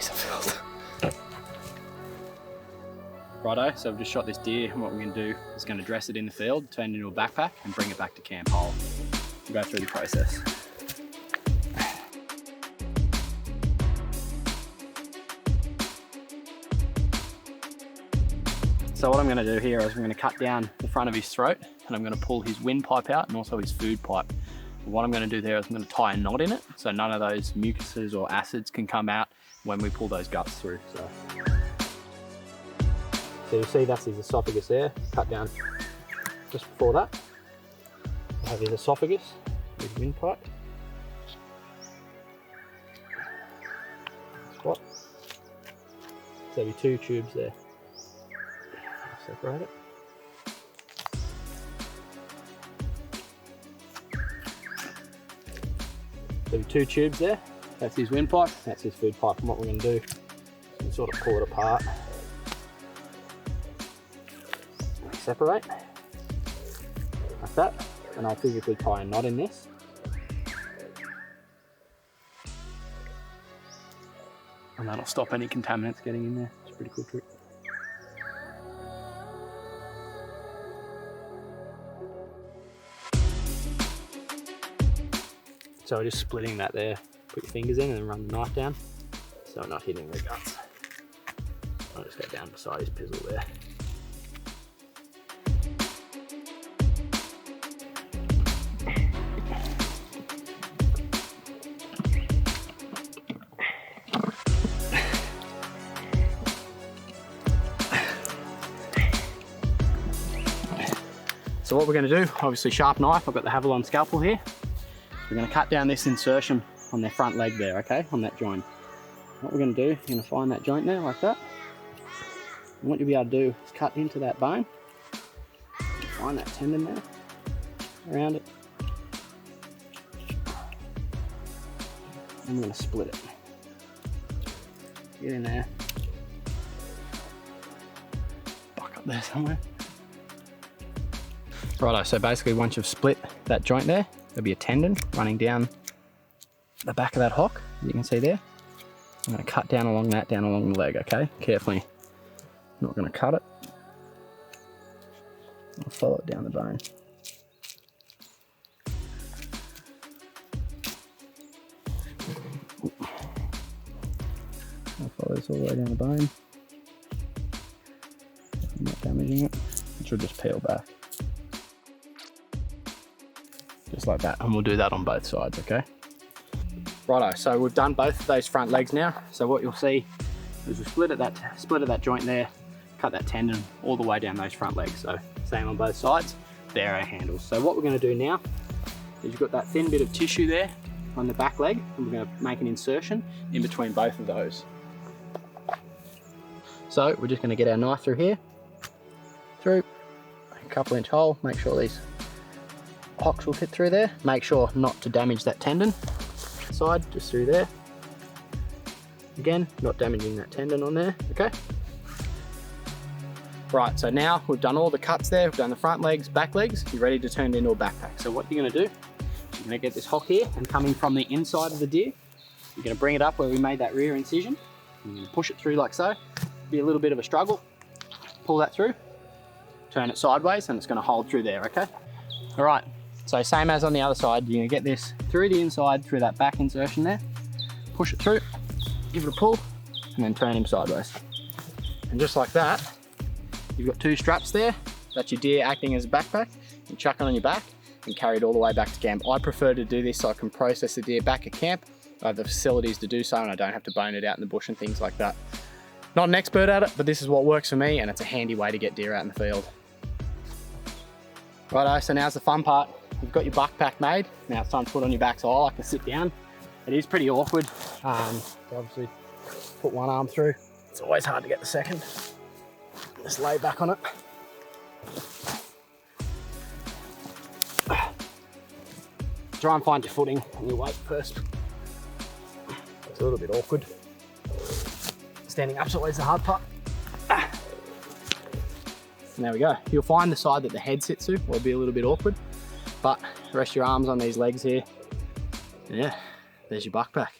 piece of filth. Righto, so we've just shot this deer, and what we're going to do is going to dress it in the field, turn it into a backpack, and bring it back to camp whole. We'll go through the process. So what I'm going to do here is I'm going to cut down the front of his throat, and I'm going to pull his windpipe out and also his food pipe. And what I'm going to do there is I'm going to tie a knot in it, so none of those mucuses or acids can come out when we pull those guts through. So you see that's his esophagus there, cut down just before that. I have his esophagus, his windpipe. Squat. So there'll be 2 tubes there. Separate it. There'll be 2 tubes there. That's his windpipe, that's his food pipe. And what we're going to do is sort of pull it apart. Separate like that, and I'll physically tie a knot in this. And that'll stop any contaminants getting in there. It's a pretty cool trick. So we're just splitting that there. Put your fingers in and then run the knife down so I'm not hitting the guts. I'll just go down beside his pizzle there. So what we're going to do, obviously sharp knife, I've got the Havilon scalpel here. We're going to cut down this insertion on their front leg there, okay, on that joint. What we're going to do, you're going to find that joint there like that. And what you'll be able to do is cut into that bone. Find that tendon there, around it. And we're going to split it. Get in there. Buck up there somewhere. Righto, so basically once you've split that joint there, there'll be a tendon running down the back of that hock, as you can see there. I'm going to cut down along that, down along the leg, okay? Carefully. I'm not going to cut it. I'll follow it down the bone. I'll follow this all the way down the bone. I'm not damaging it. It should just peel back. Just like that, and we'll do that on both sides, okay? Righto, so we've done both of those front legs now. So what you'll see is we split at that joint there, cut that tendon all the way down those front legs. So same on both sides, there are our handles. So what we're going to do now is you've got that thin bit of tissue there on the back leg, and we're going to make an insertion in between both of those. So we're just going to get our knife through here, through a couple inch hole, make sure these hocks will fit through there. Make sure not to damage that tendon. Side, just through there. Again, not damaging that tendon on there, okay? Right, so now we've done all the cuts there, we've done the front legs, back legs, you're ready to turn it into a backpack. So what you're gonna do, you're gonna get this hock here, and coming from the inside of the deer, you're gonna bring it up where we made that rear incision. You're gonna push it through like so. Be a little bit of a struggle. Pull that through, turn it sideways, and it's gonna hold through there, okay? All right. So same as on the other side, you're gonna get this through the inside, through that back insertion there, push it through, give it a pull, and then turn him sideways. And just like that, you've got 2 straps there. That's your deer acting as a backpack. You chuck it on your back and carry it all the way back to camp. I prefer to do this so I can process the deer back at camp. I have the facilities to do so, and I don't have to bone it out in the bush and things like that. Not an expert at it, but this is what works for me, and it's a handy way to get deer out in the field. Righto, so now's the fun part. You've got your buck pack made. Now it's time to put on your back, so I like to sit down. It is pretty awkward. Obviously put one arm through. It's always hard to get the second. Just lay back on it. Try and find your footing and your weight first. It's a little bit awkward. Standing up's always the hard part. And there we go. You'll find the side that the head sits to will be a little bit awkward, but rest your arms on these legs here. Yeah, there's your buck pack.